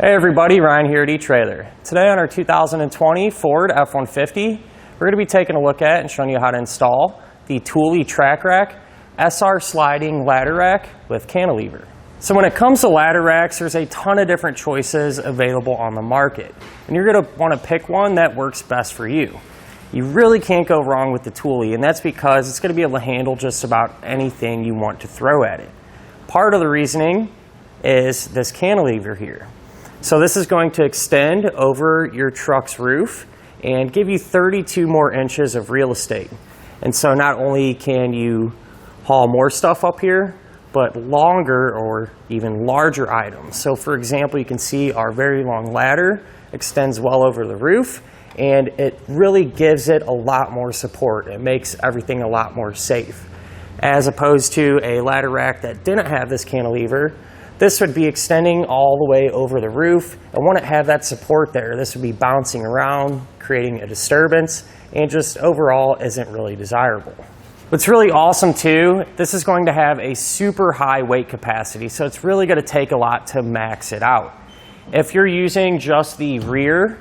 Hey everybody, Ryan here at eTrailer. Today on our 2020 Ford F-150, we're going to be taking a look at and showing you how to install the Thule TracRac SR sliding ladder rack with cantilever. So when it comes to ladder racks, there's a ton of different choices available on the market. And you're going to want to pick one that works best for you. You really can't go wrong with the Thule, and that's because it's going to be able to handle just about anything you want to throw at it. Part of the reasoning is this cantilever here. So this is going to extend over your truck's roof and give you 32 more inches of real estate. And so not only can you haul more stuff up here, but longer or even larger items. So for example, you can see our very long ladder extends well over the roof, and it really gives it a lot more support. It makes everything a lot more safe. As opposed to a ladder rack that didn't have this cantilever, this would be extending all the way over the roof, and wouldn't have that support there. This would be bouncing around, creating a disturbance, and just overall isn't really desirable. What's really awesome too, this is going to have a super high weight capacity, so it's really going to take a lot to max it out. If you're using just the rear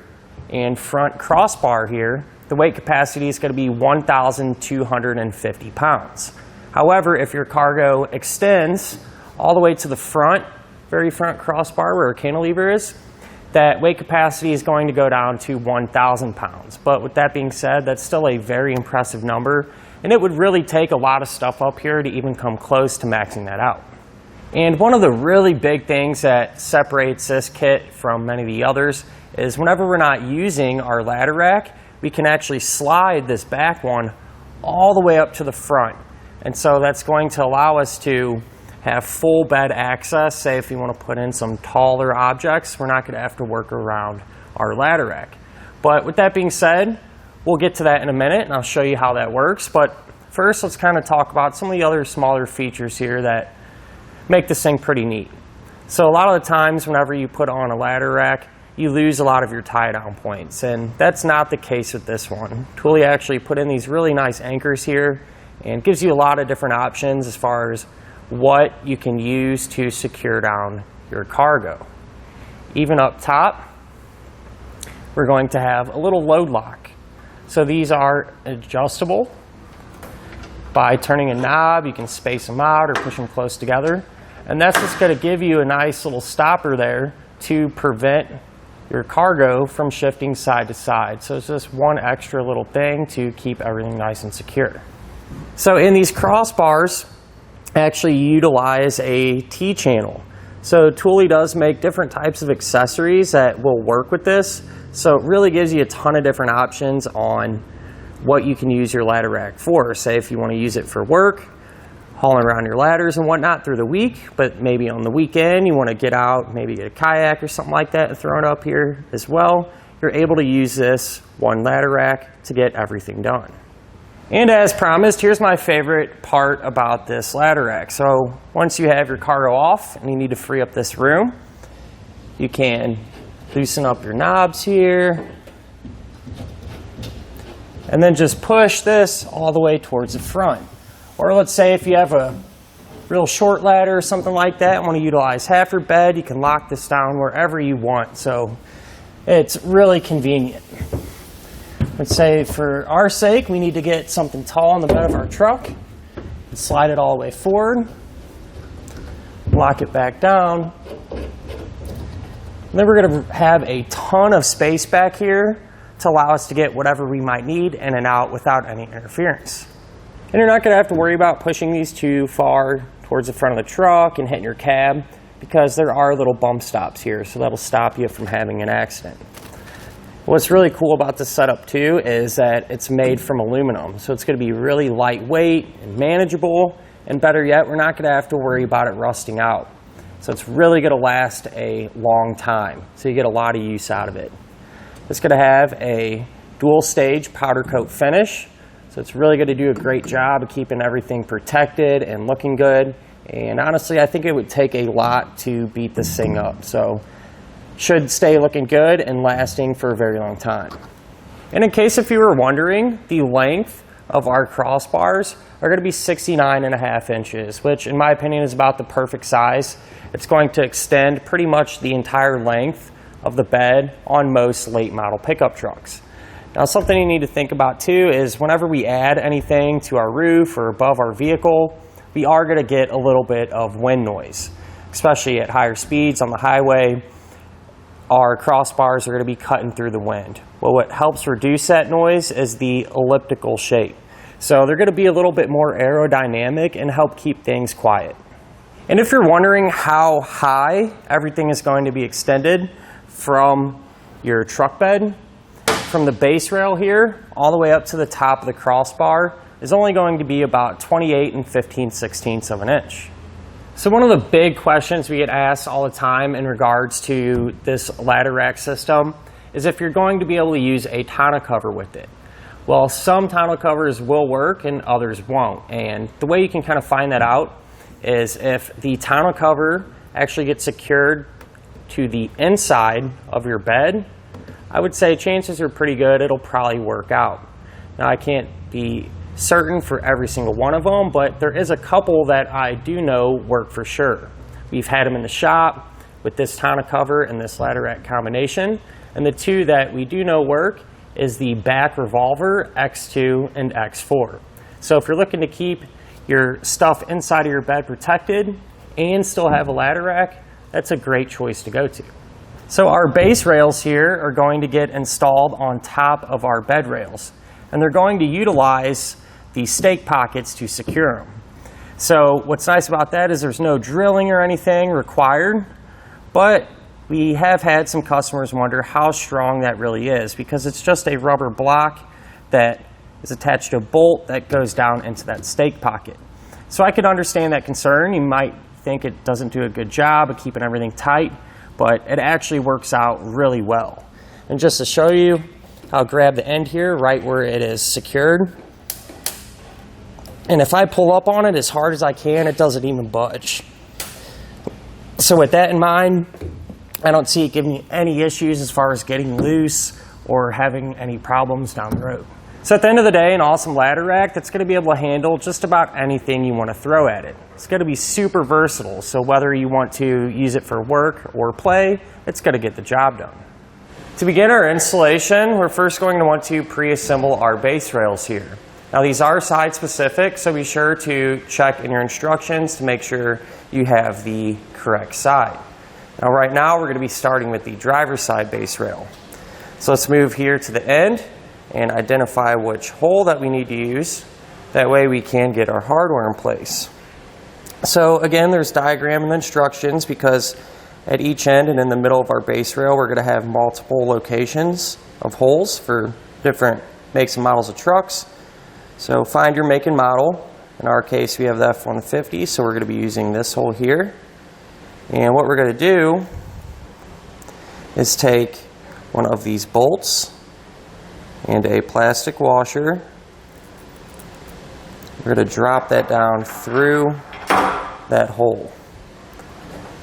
and front crossbar here, the weight capacity is going to be 1,250 pounds. However, if your cargo extends all the way to the front, very front crossbar where a cantilever is, that weight capacity is going to go down to 1,000 pounds. But with that being said, that's still a very impressive number, and it would really take a lot of stuff up here to even come close to maxing that out. And one of the really big things that separates this kit from many of the others is whenever we're not using our ladder rack, we can actually slide this back one all the way up to the front. And so that's going to allow us to have full bed access. Say if you want to put in some taller objects, we're not going to have to work around our ladder rack. But with that being said, we'll get to that in a minute and I'll show you how that works. But first, let's kind of talk about some of the other smaller features here that make this thing pretty neat. So a lot of the times whenever you put on a ladder rack, you lose a lot of your tie down points, and that's not the case with this one. Thule actually put in these really nice anchors here and gives you a lot of different options as far as what you can use to secure down your cargo. Even up top, we're going to have a little load lock. So these are adjustable. By turning a knob, you can space them out or push them close together. And that's just going to give you a nice little stopper there to prevent your cargo from shifting side to side. So it's just one extra little thing to keep everything nice and secure. So in these crossbars, actually utilize a T-channel. So Thule does make different types of accessories that will work with this. So it really gives you a ton of different options on what you can use your ladder rack for. Say if you want to use it for work, hauling around your ladders and whatnot through the week, but maybe on the weekend you want to get out, maybe get a kayak or something like that and throw it up here as well, you're able to use this one ladder rack to get everything done. And as promised, here's my favorite part about this ladder rack. So once you have your cargo off and you need to free up this room, you can loosen up your knobs here and then just push this all the way towards the front. Or let's say if you have a real short ladder or something like that and want to utilize half your bed, you can lock this down wherever you want. So it's really convenient. Let's say for our sake, we need to get something tall on the bed of our truck. Slide it all the way forward. Lock it back down. And then we're going to have a ton of space back here to allow us to get whatever we might need in and out without any interference. And you're not going to have to worry about pushing these too far towards the front of the truck and hitting your cab, because there are little bump stops here, so that'll stop you from having an accident. What's really cool about this setup too is that it's made from aluminum, so it's going to be really lightweight and manageable, and better yet, we're not going to have to worry about it rusting out. So it's really going to last a long time, so you get a lot of use out of it. It's going to have a dual stage powder coat finish, so it's really going to do a great job of keeping everything protected and looking good. And honestly, I think it would take a lot to beat this thing up. So should stay looking good and lasting for a very long time. And in case if you were wondering, the length of our crossbars are going to be 69.5 inches, which in my opinion is about the perfect size. It's going to extend pretty much the entire length of the bed on most late model pickup trucks. Now, something you need to think about too is whenever we add anything to our roof or above our vehicle, we are going to get a little bit of wind noise, especially at higher speeds on the highway. Our crossbars are going to be cutting through the wind. Well, what helps reduce that noise is the elliptical shape. So they're going to be a little bit more aerodynamic and help keep things quiet. And if you're wondering how high everything is going to be extended from your truck bed, from the base rail here all the way up to the top of the crossbar is only going to be about 28 15/16 of an inch. So one of the big questions we get asked all the time in regards to this ladder rack system is if you're going to be able to use a tonneau cover with it. Well, some tonneau covers will work and others won't. And the way you can kind of find that out is if the tonneau cover actually gets secured to the inside of your bed, I would say chances are pretty good it'll probably work out. Now, I can't be certain for every single one of them, but there is a couple that I do know work for sure. We've had them in the shop with this tonneau cover and this ladder rack combination, and the two that we do know work is the back revolver X2 and X4. So if you're looking to keep your stuff inside of your bed protected and still have a ladder rack, that's a great choice to go to. So our base rails here are going to get installed on top of our bed rails, and they're going to utilize the stake pockets to secure them. So what's nice about that is there's no drilling or anything required, but we have had some customers wonder how strong that really is because it's just a rubber block that is attached to a bolt that goes down into that stake pocket. So I could understand that concern. You might think it doesn't do a good job of keeping everything tight, but it actually works out really well. And just to show you, I'll grab the end here right where it is secured. And if I pull up on it as hard as I can, it doesn't even budge. So with that in mind, I don't see it giving me any issues as far as getting loose or having any problems down the road. So at the end of the day, an awesome ladder rack that's going to be able to handle just about anything you want to throw at it. It's going to be super versatile, so whether you want to use it for work or play, it's going to get the job done. To begin our installation, we're first going to want to pre-assemble our base rails here. Now these are side specific, so be sure to check in your instructions to make sure you have the correct side. Now right now we're going to be starting with the driver's side base rail. So let's move here to the end and identify which hole that we need to use. That way we can get our hardware in place. So again, there's diagram and instructions because at each end and in the middle of our base rail we're going to have multiple locations of holes for different makes and models of trucks. So find your make and model. In our case we have the F-150, so we're going to be using this hole here. And what we're going to do is take one of these bolts and a plastic washer. We're going to drop that down through that hole.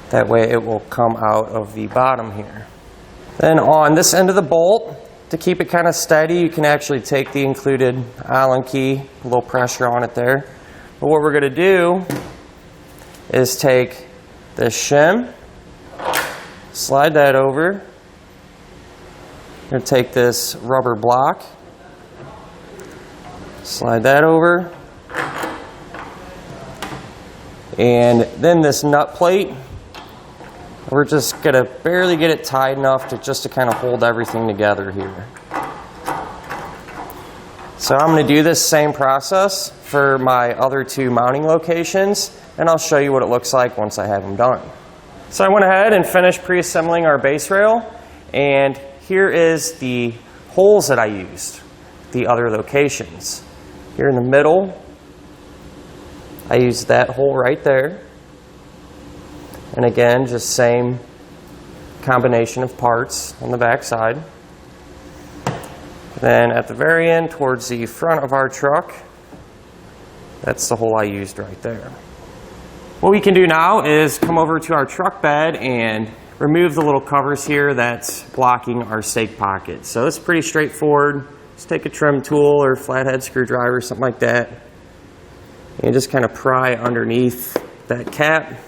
That way it will come out of the bottom here. Then on this end of the bolt, to keep it kind of steady, you can actually take the included Allen key, a little pressure on it there. But what we're going to do is take this shim, slide that over. We're going to take this rubber block, slide that over, and then this nut plate. We're just going to barely get it tight enough to kind of hold everything together here. So I'm going to do this same process for my other two mounting locations, and I'll show you what it looks like once I have them done. So I went ahead and finished pre-assembling our base rail, and here is the holes that I used, the other locations. Here in the middle, I used that hole right there. And again, just same combination of parts on the back side. Then at the very end, towards the front of our truck, that's the hole I used right there. What we can do now is come over to our truck bed and remove the little covers here that's blocking our stake pocket. So it's pretty straightforward. just take a trim tool or flathead screwdriver, something like that, and just kind of pry underneath that cap.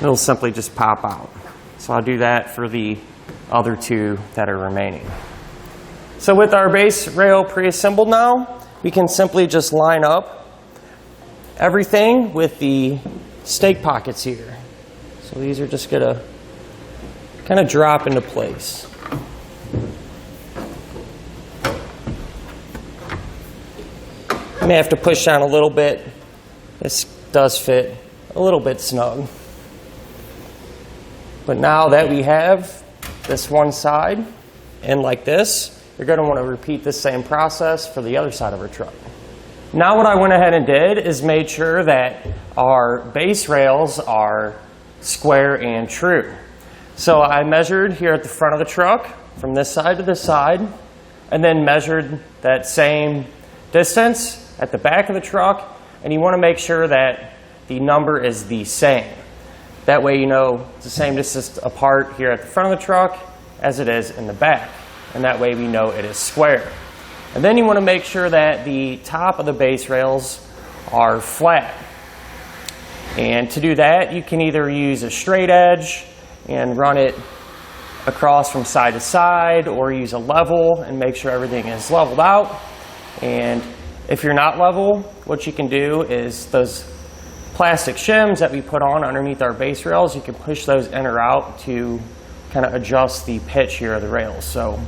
It'll simply just pop out. So I'll do that for the other two that are remaining. So with our base rail pre-assembled now, we can simply just line up everything with the stake pockets here. So these are just going to kind of drop into place. You may have to push down a little bit. This does fit a little bit snug. But now that we have this one side in like this, you're going to want to repeat the same process for the other side of our truck. Now what I went ahead and did is made sure that our base rails are square and true. So I measured here at the front of the truck from this side to this side, and then measured that same distance at the back of the truck, and you want to make sure that the number is the same. That way you know it's the same distance apart here at the front of the truck as it is in the back, and that way we know it is square. And then you want to make sure that the top of the base rails are flat. And to do that, you can either use a straight edge and run it across from side to side, or use a level and make sure everything is leveled out. And if you're not level, what you can do is those plastic shims that we put on underneath our base rails, you can push those in or out to kind of adjust the pitch here of the rails. So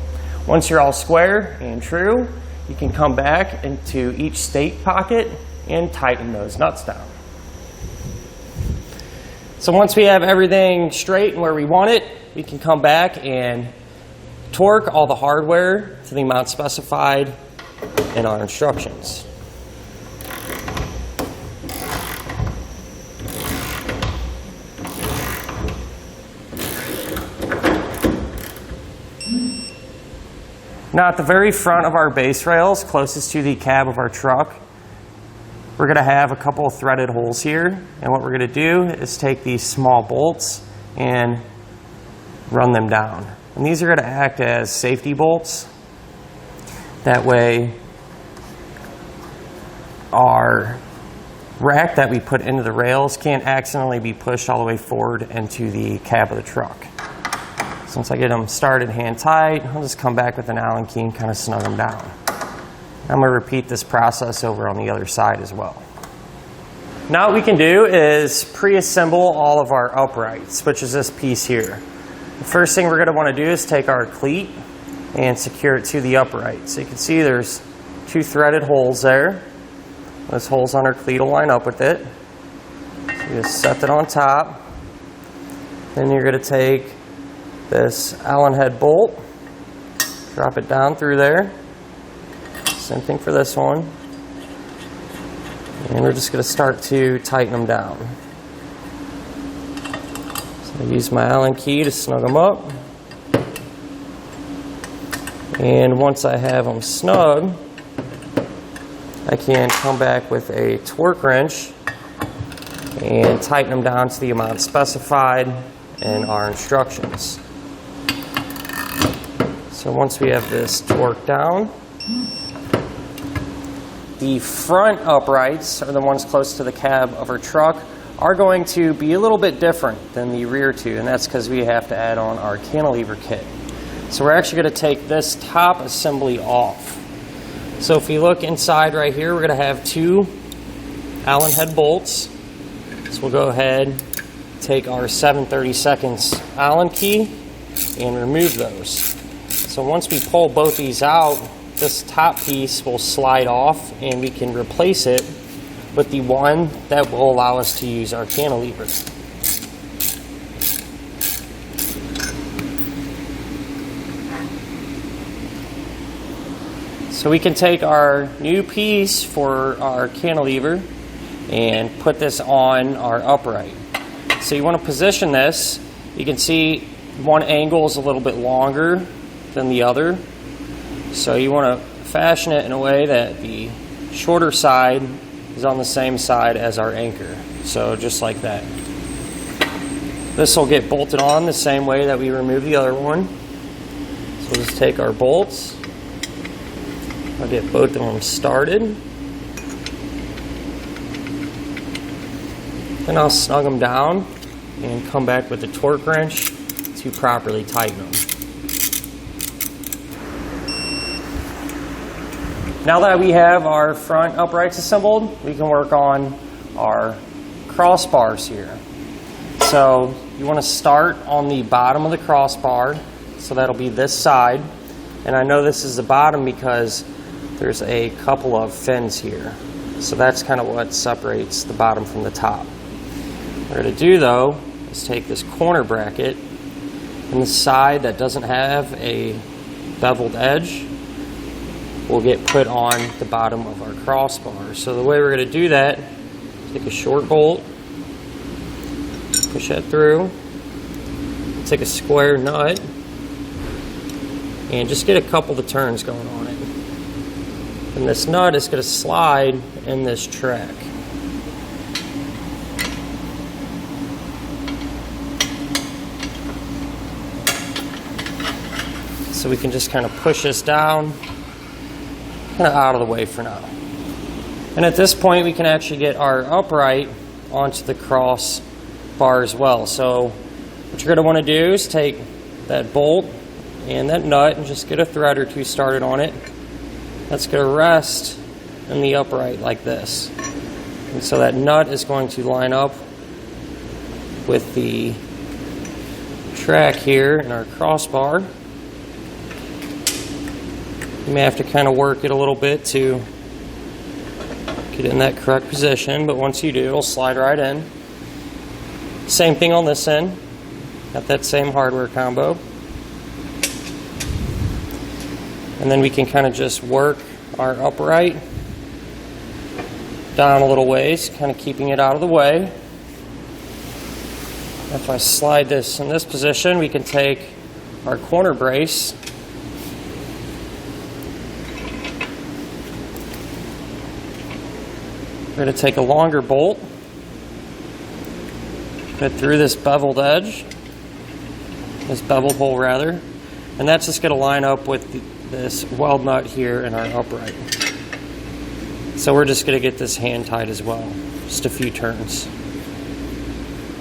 once you're all square and true, you can come back into each stake pocket and tighten those nuts down. So once we have everything straight and where we want it, we can come back and torque all the hardware to the amount specified in our instructions. Now at the very front of our base rails, closest to the cab of our truck, we're going to have a couple of threaded holes here. And what we're going to do is take these small bolts and run them down. And these are going to act as safety bolts. That way our rack that we put into the rails can't accidentally be pushed all the way forward into the cab of the truck. So once I get them started hand tight, I'll just come back with an Allen key and kind of snug them down. I'm going to repeat this process over on the other side as well. Now what we can do is pre-assemble all of our uprights, which is this piece here. The first thing we're going to want to do is take our cleat and secure it to the upright. So you can see there's two threaded holes there. Those holes on our cleat will line up with it. So you just set it on top. Then you're going to take this Allen head bolt, drop it down through there. Same thing for this one. And we're just going to start to tighten them down. So I use my Allen key to snug them up. And once I have them snug, I can come back with a torque wrench and tighten them down to the amount specified in our instructions. So once we have this torqued down, the front uprights, are the ones close to the cab of our truck, are going to be a little bit different than the rear two, and that's because we have to add on our cantilever kit. So we're actually going to take this top assembly off. So if we look inside right here, we're going to have two Allen head bolts. So we'll go ahead, take our 7/32 Allen key and remove those. So once we pull both these out, this top piece will slide off and we can replace it with the one that will allow us to use our cantilever. So we can take our new piece for our cantilever and put this on our upright. So you want to position this. You can see one angle is a little bit longer than the other. So you want to fashion it in a way that the shorter side is on the same side as our anchor. So just like that. This will get bolted on the same way that we removed the other one. So we'll just take our bolts. I'll get both of them started. Then I'll snug them down and come back with the torque wrench to properly tighten them. Now that we have our front uprights assembled, we can work on our crossbars here. So you want to start on the bottom of the crossbar, so that'll be this side. And I know this is the bottom because there's a couple of fins here. So that's kind of what separates the bottom from the top. What we're going to do though is take this corner bracket, and the side that doesn't have a beveled edge will get put on the bottom of our crossbar. So the way we're going to do that, take a short bolt, push that through, take a square nut, and just get a couple of turns going on it. And this nut is going to slide in this track. So we can just kind of push this down, kind of out of the way for now. And at this point we can actually get our upright onto the crossbar as well. So what you're going to want to do is take that bolt and that nut and just get a thread or two started on it. That's going to rest in the upright like this. And so that nut is going to line up with the track here in our crossbar. You may have to kind of work it a little bit to get in that correct position, but once you do, it'll slide right in. Same thing on this end. Got that same hardware combo. And then we can kind of just work our upright down a little ways, kind of keeping it out of the way. If I slide this in this position, we can take our corner brace We're going to take a longer bolt, put it through this beveled edge, this beveled hole rather, and that's just going to line up with this weld nut here in our upright. So we're just going to get this hand tight as well, just a few turns.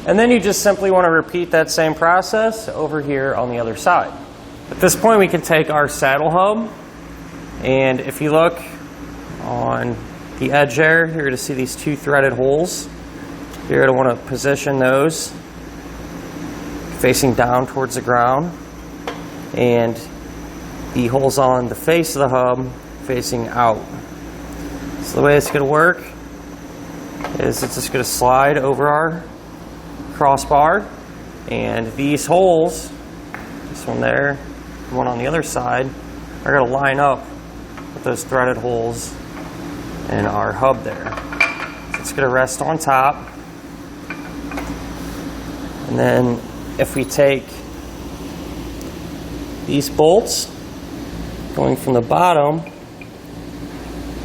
And then you just simply want to repeat that same process over here on the other side. At this point we can take our saddle hub, and if you look on the edge there, you're going to see these two threaded holes. You're going to want to position those facing down towards the ground, and the holes on the face of the hub facing out. So the way it's going to work is it's just going to slide over our crossbar, and these holes, this one there, the one on the other side, are going to line up with those threaded holes in our hub there. So it's going to rest on top, and then if we take these bolts going from the bottom,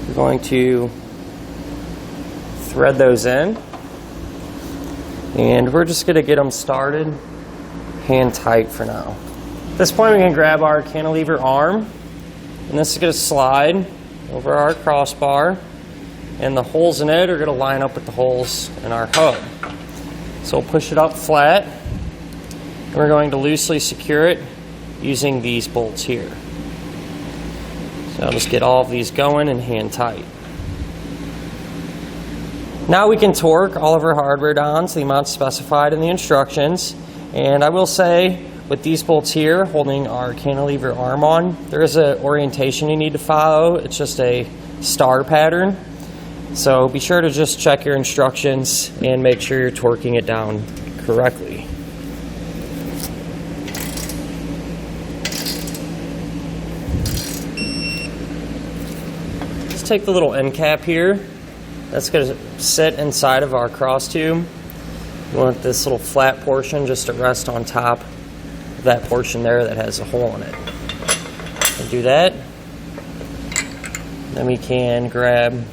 we're going to thread those in, and we're just going to get them started hand tight for now. At this point we can grab our cantilever arm, and this is going to slide over our crossbar, and the holes in it are going to line up with the holes in our hub. So we'll push it up flat, and we're going to loosely secure it using these bolts here. So I'll just get all of these going and hand tight. Now we can torque all of our hardware down to the amount specified in the instructions. And I will say, with these bolts here holding our cantilever arm on, there is an orientation you need to follow. It's just a star pattern. So be sure to just check your instructions and make sure you're torquing it down correctly. Just take the little end cap here. That's going to sit inside of our cross tube. You want this little flat portion just to rest on top of that portion there that has a hole in it. And do that. Then we can grab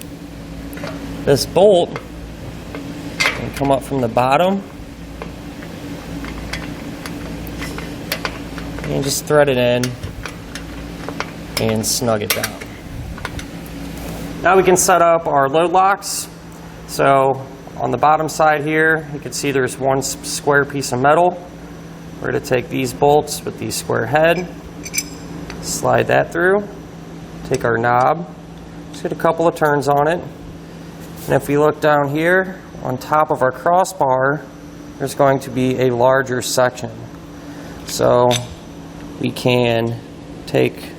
this bolt and come up from the bottom and just thread it in and snug it down. Now we can set up our load locks. So on the bottom side here, you can see there's one square piece of metal. We're going to take these bolts with the square head, slide that through, take our knob, just get a couple of turns on it. And if we look down here, on top of our crossbar, there's going to be a larger section. So we can take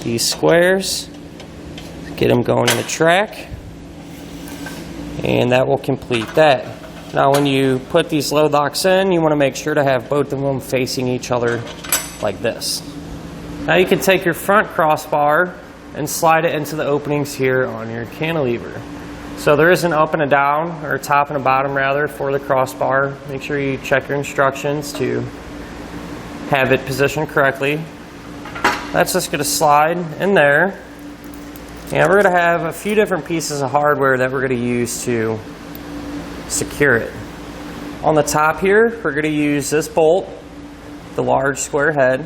these squares, get them going in the track, and that will complete that. Now when you put these load locks in, you want to make sure to have both of them facing each other like this. Now you can take your front crossbar and slide it into the openings here on your cantilever. So there is an up and a down, or a top and a bottom rather, for the crossbar. Make sure you check your instructions to have it positioned correctly. That's just going to slide in there. And we're going to have a few different pieces of hardware that we're going to use to secure it. On the top here, we're going to use this bolt, the large square head.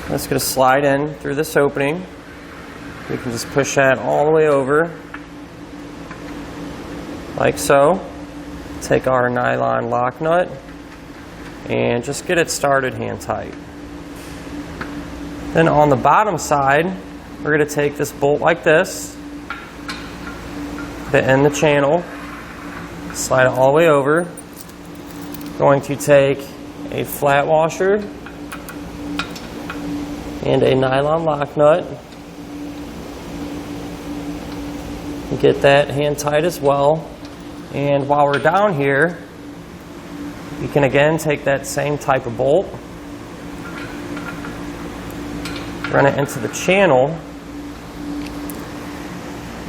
That's going to slide in through this opening. We can just push that all the way over, like so. Take our nylon lock nut and just get it started hand tight. Then on the bottom side, we're going to take this bolt like this, put it in the channel, slide it all the way over. Going to take a flat washer and a nylon lock nut. Get that hand tight as well. And while we're down here, you can again take that same type of bolt, run it into the channel,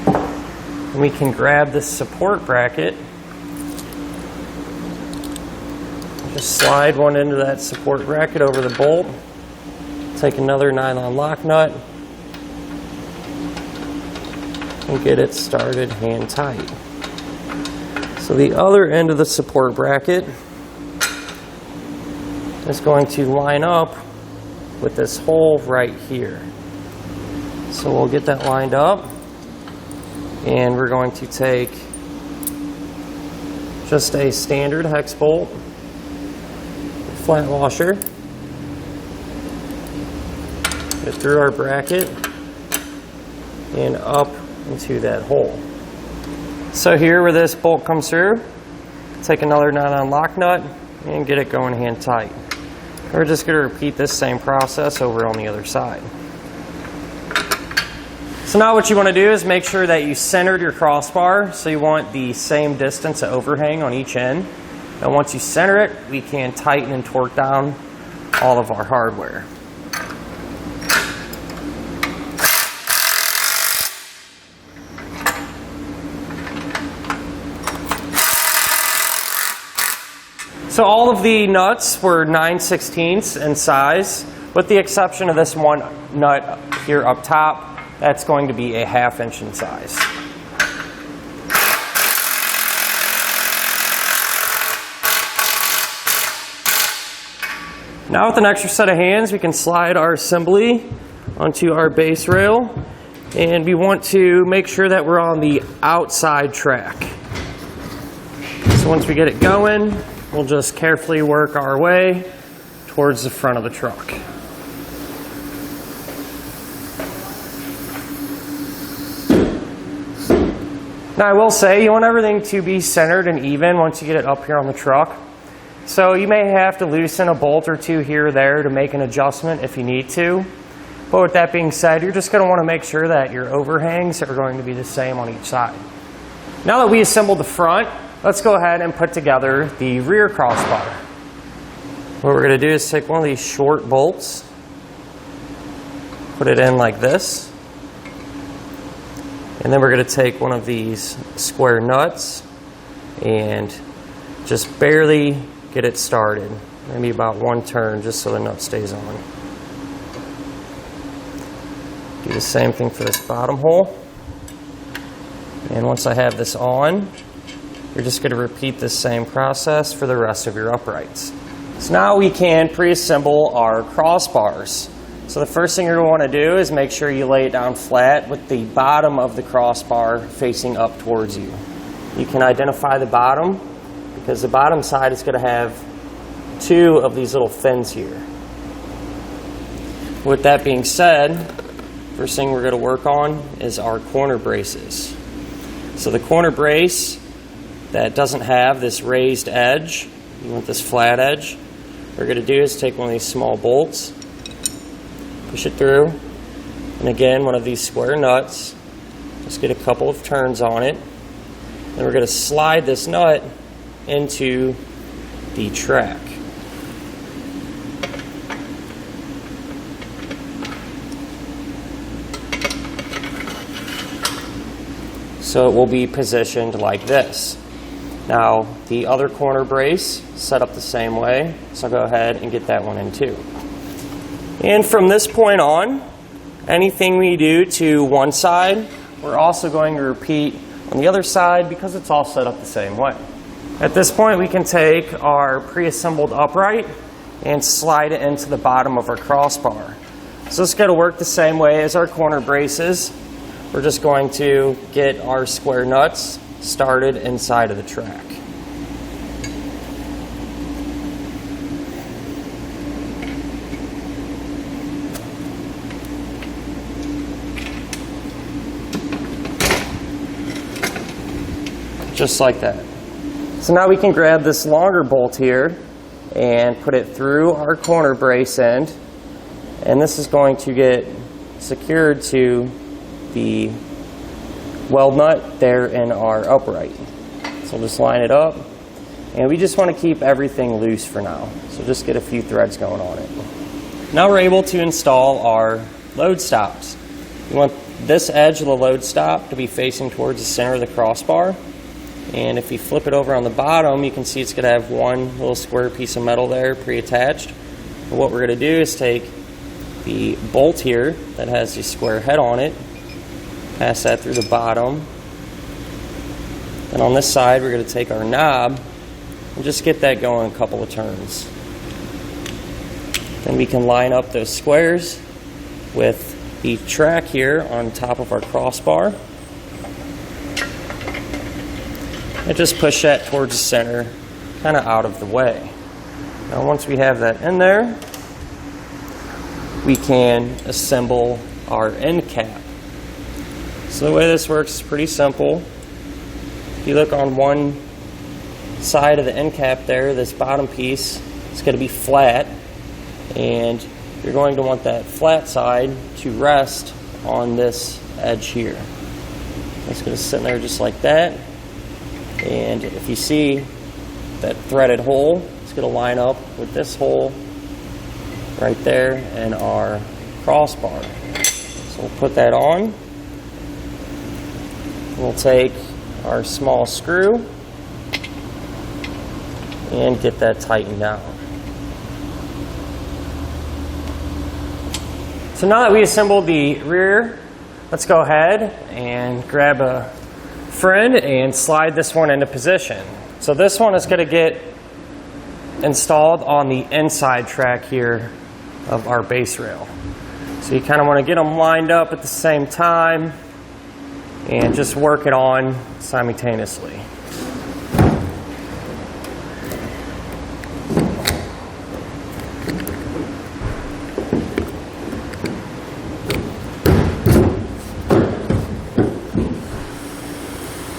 and we can grab this support bracket, just slide one into that support bracket over the bolt, take another nylon lock nut, and get it started hand tight. So the other end of the support bracket is going to line up with this hole right here. So we'll get that lined up, and we're going to take just a standard hex bolt, flat washer, get through our bracket and up into that hole. So here where this bolt comes through, take another nylon lock nut and get it going hand tight. We're just going to repeat this same process over on the other side. So now what you want to do is make sure that you centered your crossbar, so you want the same distance of overhang on each end. And once you center it, we can tighten and torque down all of our hardware. So all of the nuts were 9/16 in size, with the exception of this one nut here up top. That's going to be a 1/2 inch in size. Now with an extra set of hands, we can slide our assembly onto our base rail, and we want to make sure that we're on the outside track. So once we get it going, we'll just carefully work our way towards the front of the truck. Now I will say, you want everything to be centered and even once you get it up here on the truck. So you may have to loosen a bolt or two here or there to make an adjustment if you need to. But with that being said, you're just going to want to make sure that your overhangs are going to be the same on each side. Now that we assembled the front, let's go ahead and put together the rear crossbar. What we're going to do is take one of these short bolts, put it in like this, and then we're going to take one of these square nuts and just barely get it started. Maybe about one turn just so the nut stays on. Do the same thing for this bottom hole. And once I have this on, you're just going to repeat this same process for the rest of your uprights. So now we can pre-assemble our crossbars. So the first thing you're going to want to do is make sure you lay it down flat with the bottom of the crossbar facing up towards you. You can identify the bottom because the bottom side is going to have two of these little fins here. With that being said, first thing we're going to work on is our corner braces. So the corner brace that doesn't have this raised edge, you want this flat edge, what we're going to do is take one of these small bolts, push it through, and again one of these square nuts, just get a couple of turns on it, and we're going to slide this nut into the track. So it will be positioned like this. Now the other corner brace set up the same way, so I'll go ahead and get that one in too. And from this point on, anything we do to one side, we're also going to repeat on the other side because it's all set up the same way. At this point we can take our pre-assembled upright and slide it into the bottom of our crossbar. So it's going to work the same way as our corner braces. We're just going to get our square nuts started inside of the track. Just like that. So now we can grab this longer bolt here and put it through our corner brace end, and this is going to get secured to the weld nut there in our upright. So just line it up, and we just want to keep everything loose for now, so just get a few threads going on it. Now we're able to install our load stops. You want this edge of the load stop to be facing towards the center of the crossbar, and if you flip it over on the bottom, you can see it's going to have one little square piece of metal there pre-attached. And what we're going to do is take the bolt here that has the square head on it, pass that through the bottom, and on this side we're going to take our knob and just get that going a couple of turns. Then we can line up those squares with the track here on top of our crossbar and just push that towards the center, kind of out of the way. Now once we have that in there, we can assemble our end cap. So the way this works is pretty simple. If you look on one side of the end cap there, this bottom piece is going to be flat, and you're going to want that flat side to rest on this edge here. It's going to sit in there just like that, and if you see that threaded hole, it's going to line up with this hole right there in our crossbar. So we'll put that on. We'll take our small screw and get that tightened down. So now that we assembled the rear, let's go ahead and grab a friend and slide this one into position. So this one is going to get installed on the inside track here of our base rail. So you kind of want to get them lined up at the same time and just work it on simultaneously.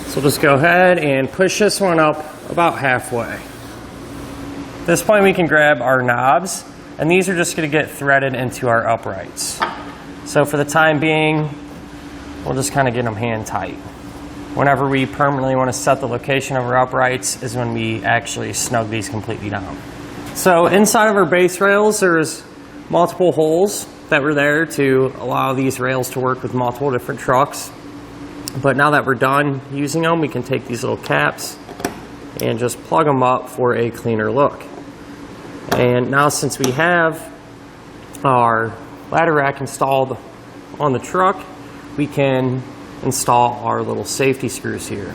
So just go ahead and push this one up about halfway. At this point we can grab our knobs, and these are just going to get threaded into our uprights. So for the time being, we'll just kind of get them hand tight. Whenever we permanently want to set the location of our uprights is when we actually snug these completely down. So inside of our base rails, there's multiple holes that were there to allow these rails to work with multiple different trucks. But now that we're done using them, we can take these little caps and just plug them up for a cleaner look. And now since we have our ladder rack installed on the truck, we can install our little safety screws here.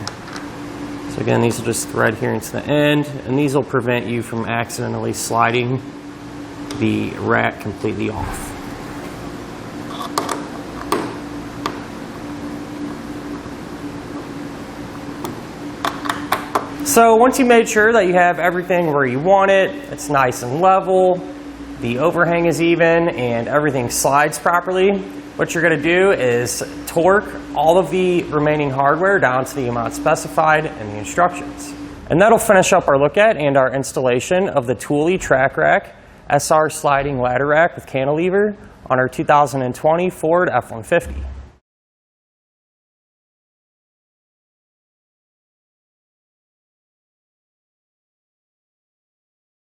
So again, these will just thread here into the end, and these will prevent you from accidentally sliding the rack completely off. So once you made sure that you have everything where you want it, it's nice and level, the overhang is even, and everything slides properly, what you're going to do is torque all of the remaining hardware down to the amount specified in the instructions. And that'll finish up our look at and our installation of the Thule TracRac SR sliding ladder rack with cantilever on our 2020 Ford F-150.